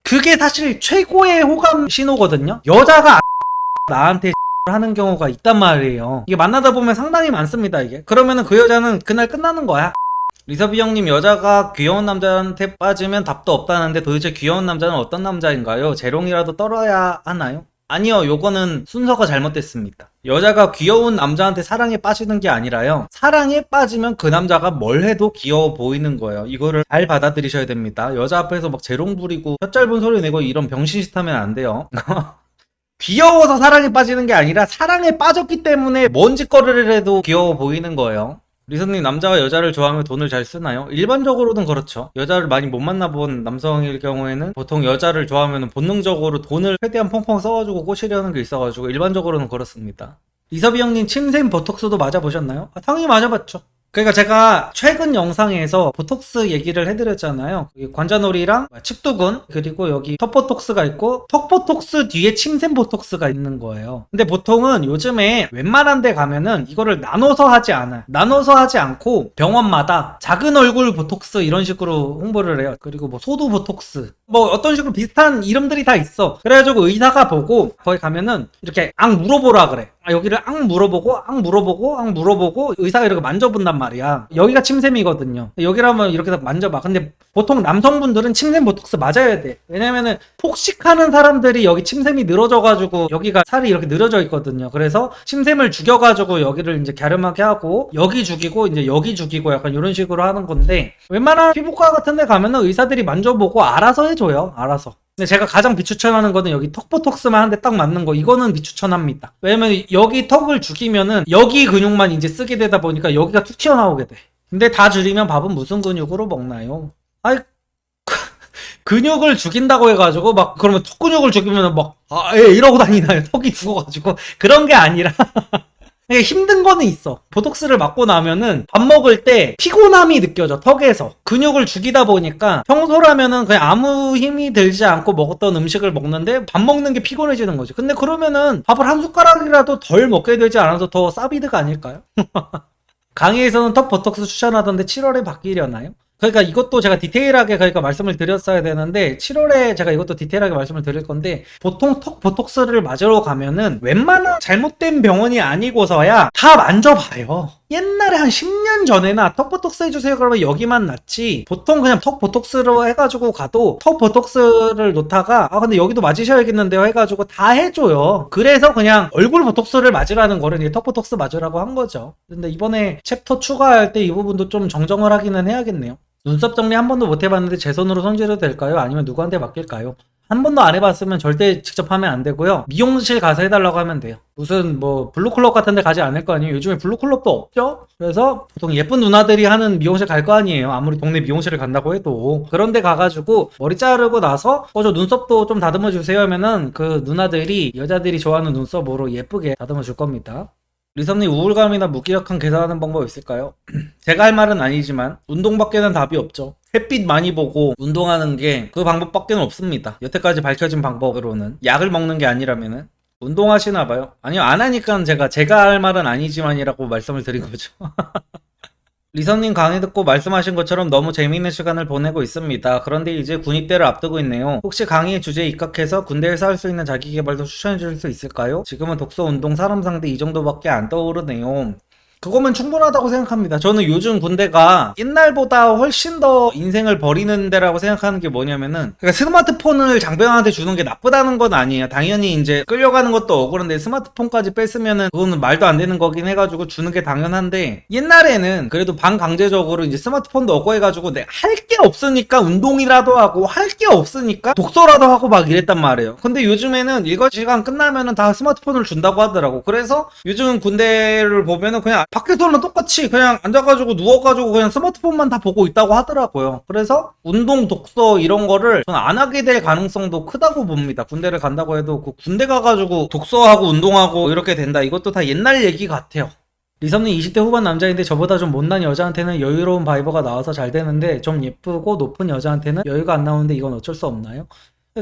그게 사실 최고의 호감 신호거든요. 여자가 나한테 하는 경우가 있단 말이에요. 이게 만나다 보면 상당히 많습니다. 이게 그러면은 그 여자는 그날 끝나는 거야. 리서비 형님, 여자가 귀여운 남자한테 빠지면 답도 없다는데 도대체 귀여운 남자는 어떤 남자인가요? 재롱이라도 떨어야 하나요? 아니요, 요거는 순서가 잘못됐습니다. 여자가 귀여운 남자한테 사랑에 빠지는 게 아니라요, 사랑에 빠지면 그 남자가 뭘 해도 귀여워 보이는 거예요. 이거를 잘 받아들이셔야 됩니다. 여자 앞에서 막 재롱 부리고 혀 짧은 소리 내고 이런 병신짓 하면 안 돼요. 귀여워서 사랑에 빠지는 게 아니라 사랑에 빠졌기 때문에 뭔 짓거리를 해도 귀여워 보이는 거예요. 리선님, 남자가 여자를 좋아하면 돈을 잘 쓰나요? 일반적으로는 그렇죠. 여자를 많이 못 만나본 남성일 경우에는 보통 여자를 좋아하면 본능적으로 돈을 최대한 펑펑 써가지고 꼬시려는 게 있어가지고 일반적으로는 그렇습니다. 리서비 형님, 침샘 보톡스도 맞아보셨나요? 당연히 맞아봤죠. 그러니까 제가 최근 영상에서 보톡스 얘기를 해드렸잖아요. 관자놀이랑 측두근, 그리고 여기 턱보톡스가 있고 턱보톡스 뒤에 침샘 보톡스가 있는 거예요. 근데 보통은 요즘에 웬만한 데 가면은 이거를 나눠서 하지 않아요. 나눠서 하지 않고 병원마다 작은 얼굴 보톡스 이런 식으로 홍보를 해요. 그리고 뭐 소두 보톡스, 뭐 어떤 식으로 비슷한 이름들이 다 있어. 그래가지고 의사가 보고 거기 가면은 이렇게 앙 물어보라 그래. 여기를 앙 물어보고 의사가 이렇게 만져본단 말이야. 여기가 침샘이거든요. 여기라면 이렇게 만져봐. 근데 보통 남성분들은 침샘 보톡스 맞아야 돼. 왜냐면은 폭식하는 사람들이 여기 침샘이 늘어져가지고 여기가 살이 이렇게 늘어져 있거든요. 그래서 침샘을 죽여가지고 여기를 이제 갸름하게 하고 여기 죽이고 이제 여기 죽이고 약간 이런 식으로 하는 건데, 웬만한 피부과 같은 데 가면은 의사들이 만져보고 알아서 해줘요. 알아서. 근데 제가 가장 비추천하는 거는 여기 턱보톡스만 한 대 딱 맞는 거, 이거는 비추천합니다. 왜냐면 여기 턱을 죽이면은 여기 근육만 이제 쓰게 되다 보니까 여기가 툭 튀어나오게 돼. 근데 다 줄이면 밥은 무슨 근육으로 먹나요? 아이, 근육을 죽인다고 해가지고 막 그러면 턱 근육을 죽이면 막 이러고 다니나요? 턱이 죽어가지고. 그런 게 아니라 힘든 거는 있어. 보톡스를 맞고 나면은 밥 먹을 때 피곤함이 느껴져. 턱에서 근육을 죽이다 보니까 평소라면은 그냥 아무 힘이 들지 않고 먹었던 음식을 먹는데 밥 먹는 게 피곤해지는 거지. 근데 그러면은 밥을 한 숟가락이라도 덜 먹게 되지 않아서 더 사비드가 아닐까요? 강의에서는 턱 보톡스 추천하던데 7월에 바뀌려나요? 그러니까 이것도 제가 디테일하게 말씀을 드렸어야 되는데 7월에 제가 이것도 디테일하게 말씀을 드릴 건데, 보통 턱 보톡스를 맞으러 가면은 웬만한 잘못된 병원이 아니고서야 다 만져봐요. 옛날에 한 10년 전에나 턱 보톡스 해주세요 그러면 여기만 났지, 보통 그냥 턱 보톡스로 해가지고 가도 턱 보톡스를 놓다가 근데 여기도 맞으셔야겠는데요 해가지고 다 해줘요. 그래서 그냥 얼굴 보톡스를 맞으라는 거를 이제 턱 보톡스 맞으라고 한 거죠. 근데 이번에 챕터 추가할 때 이 부분도 좀 정정을 하기는 해야겠네요. 눈썹 정리 한 번도 못 해봤는데 제 손으로 손질해도 될까요? 아니면 누구한테 맡길까요? 한 번도 안 해봤으면 절대 직접 하면 안 되고요. 미용실 가서 해달라고 하면 돼요. 무슨 뭐 블루클럽 같은 데 가지 않을 거 아니에요. 요즘에 블루클럽도 없죠? 그래서 보통 예쁜 누나들이 하는 미용실 갈 거 아니에요. 아무리 동네 미용실을 간다고 해도. 그런 데 가가지고 머리 자르고 나서 저 눈썹도 좀 다듬어 주세요 하면은 그 누나들이 여자들이 좋아하는 눈썹으로 예쁘게 다듬어 줄 겁니다. 리섭님, 우울감이나 무기력함 개선하는 방법 있을까요? 제가 할 말은 아니지만 운동밖에는 답이 없죠. 햇빛 많이 보고 운동하는 게 그 방법밖에 없습니다. 여태까지 밝혀진 방법으로는. 약을 먹는 게 아니라면은. 운동하시나 봐요? 아니요, 안 하니까 제가 할 말은 아니지만이라고 말씀을 드린 거죠. 리선님, 강의 듣고 말씀하신 것처럼 너무 재미있는 시간을 보내고 있습니다. 그런데 이제 군입대를 앞두고 있네요. 혹시 강의의 주제에 입각해서 군대에서 할 수 있는 자기계발도 추천해 줄 수 있을까요? 지금은 독서, 운동, 사람 상대 이 정도밖에 안 떠오르네요. 그거면 충분하다고 생각합니다. 저는 요즘 군대가 옛날보다 훨씬 더 인생을 버리는 데라고 생각하는 게 뭐냐면은, 그러니까 스마트폰을 장병한테 주는 게 나쁘다는 건 아니에요. 당연히 이제 끌려가는 것도 억울한데 스마트폰까지 뺐으면은 그거는 말도 안 되는 거긴 해가지고 주는 게 당연한데, 옛날에는 그래도 반강제적으로 이제 스마트폰도 없고 해가지고 내가 할 게 없으니까 운동이라도 하고 할 게 없으니까 독서라도 하고 막 이랬단 말이에요. 근데 요즘에는 일과 시간 끝나면은 다 스마트폰을 준다고 하더라고. 그래서 요즘 군대를 보면은 그냥 밖에서는 똑같이 그냥 앉아가지고 누워가지고 그냥 스마트폰만 다 보고 있다고 하더라고요. 그래서 운동, 독서 이런 거를 저는 안 하게 될 가능성도 크다고 봅니다. 군대를 간다고 해도 그 군대 가가지고 독서하고 운동하고 이렇게 된다, 이것도 다 옛날 얘기 같아요. 리섭님, 20대 후반 남자인데 저보다 좀 못난 여자한테는 여유로운 바이버가 나와서 잘 되는데 좀 예쁘고 높은 여자한테는 여유가 안 나오는데 이건 어쩔 수 없나요?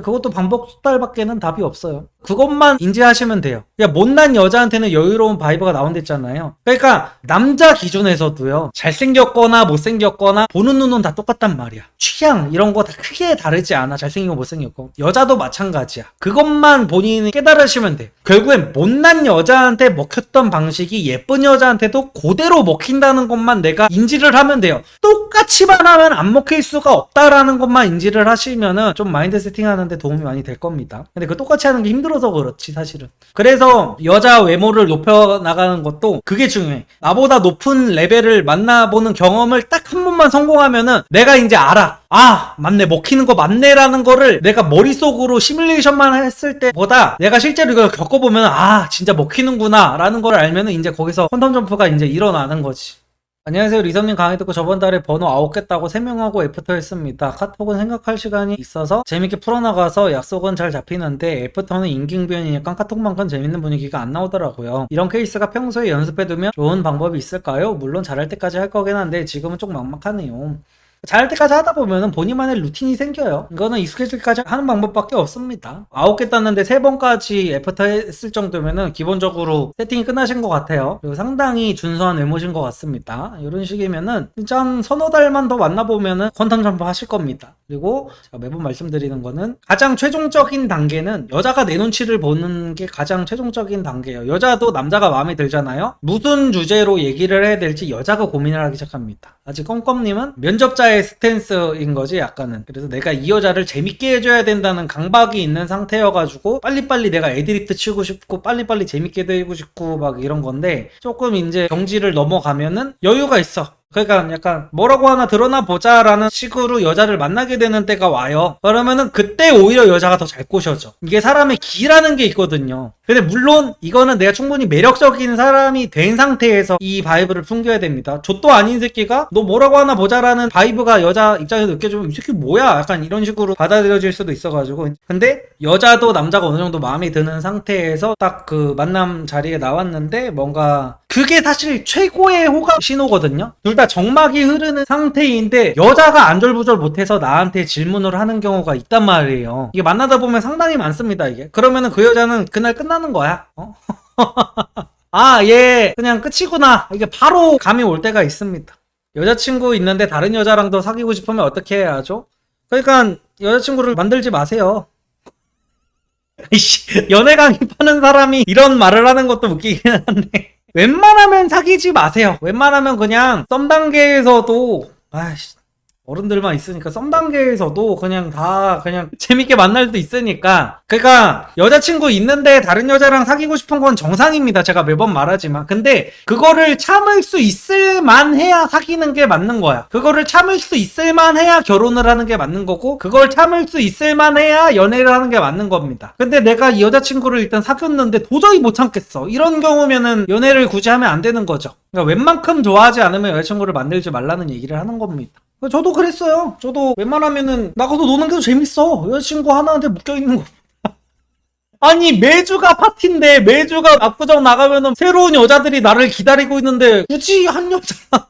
그것도 방법 수달밖에는 답이 없어요. 그것만 인지하시면 돼요. 그냥 못난 여자한테는 여유로운 바이브가 나온댔잖아요. 그러니까 남자 기준에서도요, 잘생겼거나 못생겼거나 보는 눈은 다 똑같단 말이야. 취향 이런 거 다 크게 다르지 않아. 잘생기고 못생겼고. 여자도 마찬가지야. 그것만 본인이 깨달으시면 돼. 결국엔 못난 여자한테 먹혔던 방식이 예쁜 여자한테도 그대로 먹힌다는 것만 내가 인지를 하면 돼요. 똑같이만 하면 안 먹힐 수가 없다라는 것만 인지를 하시면은 좀 마인드 세팅하는데 도움이 많이 될 겁니다. 근데 그 똑같이 하는 게 힘들어서 그렇지 사실은. 그래서 여자 외모를 높여 나가는 것도 그게 중요해. 나보다 높은 레벨을 만나보는 경험을 딱 한 번만 성공하면은 내가 이제 알아. 아 맞네, 먹히는 거 맞네라는 거를 내가 머릿속으로 시뮬레이션만 했을 때보다 내가 실제로 이걸 겪어보면 아 진짜 먹히는구나 라는 걸 알면은 이제 거기서 퀀텀 점프가 이제 일어나는 거지. 안녕하세요. 리선님 강의 듣고 저번 달에 번호 9개 따고 3명하고 애프터 했습니다. 카톡은 생각할 시간이 있어서 재밌게 풀어나가서 약속은 잘 잡히는데 애프터는 임기응변이니까 카톡만큼 재밌는 분위기가 안 나오더라고요. 이런 케이스가 평소에 연습해두면 좋은 방법이 있을까요? 물론 잘할 때까지 할 거긴 한데 지금은 좀 막막하네요. 잘할 때까지 하다 보면은 본인만의 루틴이 생겨요. 이거는 익숙해질 때까지 하는 방법밖에 없습니다. 9개 땄는데 3번까지 애프터 했을 정도면은 기본적으로 세팅이 끝나신 것 같아요. 그리고 상당히 준수한 외모신 것 같습니다. 이런 식이면은 진짜 한 서너 달만 더 만나보면은 퀀텀 점프 하실 겁니다. 그리고 제가 매번 말씀드리는 거는 가장 최종적인 단계는 여자가 내 눈치를 보는 게 가장 최종적인 단계예요. 여자도 남자가 마음에 들잖아요. 무슨 주제로 얘기를 해야 될지 여자가 고민을 하기 시작합니다. 아직 껌껌님은 면접자의 스탠스인 거지 약간은. 그래서 내가 이 여자를 재밌게 해줘야 된다는 강박이 있는 상태여가지고 빨리빨리 내가 애드립도 치고 싶고 빨리빨리 재밌게도 해고 싶고 막 이런 건데, 조금 이제 경지를 넘어가면은 여유가 있어. 그러니까 약간 뭐라고 하나 드러나 보자라는 식으로 여자를 만나게 되는 때가 와요. 그러면은 그때 오히려 여자가 더 잘 꼬셔져. 이게 사람의 기라는 게 있거든요. 근데 물론 이거는 내가 충분히 매력적인 사람이 된 상태에서 이 바이브를 풍겨야 됩니다. 좆도 아닌 새끼가 너 뭐라고 하나 보자라는 바이브가 여자 입장에서 느껴지면 이 새끼 뭐야? 약간 이런 식으로 받아들여질 수도 있어가지고. 근데 여자도 남자가 어느 정도 마음에 드는 상태에서 딱 그 만남 자리에 나왔는데 뭔가 그게 사실 최고의 호감 신호거든요. 둘 다 정막이 흐르는 상태인데 여자가 안절부절 못해서 나한테 질문을 하는 경우가 있단 말이에요. 이게 만나다 보면 상당히 많습니다. 이게 그러면은 그 여자는 그날 끝나는 거야. 아, 얘 그냥 끝이구나. 이게 바로 감이 올 때가 있습니다. 여자친구 있는데 다른 여자랑도 사귀고 싶으면 어떻게 해야 하죠? 그러니까 여자친구를 만들지 마세요. 연애 강의 파는 사람이 이런 말을 하는 것도 웃기긴 한데 웬만하면 사귀지 마세요. 웬만하면 그냥 썸 단계에서도 어른들만 있으니까 썸 단계에서도 그냥 다 그냥 재밌게 만날 수 있으니까. 그러니까 여자친구 있는데 다른 여자랑 사귀고 싶은 건 정상입니다. 제가 매번 말하지만. 근데 그거를 참을 수 있을 만해야 사귀는 게 맞는 거야. 그거를 참을 수 있을 만해야 결혼을 하는 게 맞는 거고, 그걸 참을 수 있을 만해야 연애를 하는 게 맞는 겁니다. 근데 내가 이 여자친구를 일단 사귀었는데 도저히 못 참겠어. 이런 경우면은 연애를 굳이 하면 안 되는 거죠. 그러니까 웬만큼 좋아하지 않으면 여자친구를 만들지 말라는 얘기를 하는 겁니다. 저도 그랬어요. 저도 웬만하면은 나가서 노는 게 더 재밌어. 여자친구 하나한테 묶여있는 거. 아니 매주가 파티인데 매주가 압구정 나가면은 새로운 여자들이 나를 기다리고 있는데 굳이 한 여자랑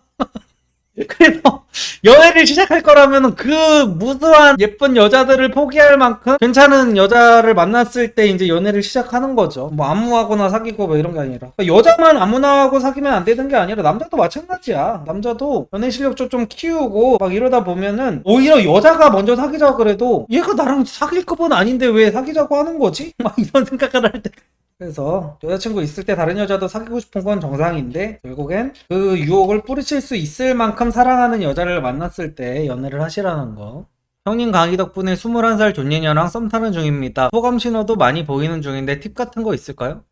그래서 연애를 시작할 거라면 그 무수한 예쁜 여자들을 포기할 만큼 괜찮은 여자를 만났을 때 이제 연애를 시작하는 거죠. 뭐 아무하거나 사귀고 뭐 이런 게 아니라. 여자만 아무나 하고 사귀면 안 되는 게 아니라 남자도 마찬가지야. 남자도 연애 실력 좀 키우고 막 이러다 보면은 오히려 여자가 먼저 사귀자 그래도 얘가 나랑 사귈 급은 아닌데 왜 사귀자고 하는 거지? 막 이런 생각을 할 때. 그래서 여자친구 있을 때 다른 여자도 사귀고 싶은 건 정상인데 결국엔 그 유혹을 뿌리칠 수 있을 만큼 사랑하는 여자를 만났을 때 연애를 하시라는 거. 형님 강의 덕분에 21살 존예녀랑 썸 타는 중입니다. 호감 신호도 많이 보이는 중인데 팁 같은 거 있을까요?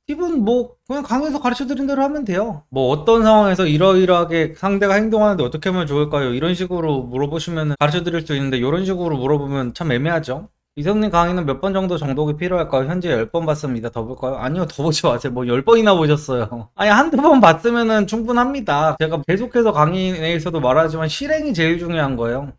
팁은 뭐 그냥 강의에서 가르쳐드린 대로 하면 돼요. 뭐 어떤 상황에서 이러이러하게 상대가 행동하는데 어떻게 하면 좋을까요? 이런 식으로 물어보시면 가르쳐드릴 수 있는데 이런 식으로 물어보면 참 애매하죠. 이성님 강의는 몇 번 정도 정독이 필요할까요? 현재 10번 봤습니다. 더 볼까요? 아니요, 더 보지 마세요. 뭐 10번이나 보셨어요. 아니, 한두 번 봤으면 충분합니다. 제가 계속해서 강의 내에서도 말하지만 실행이 제일 중요한 거예요.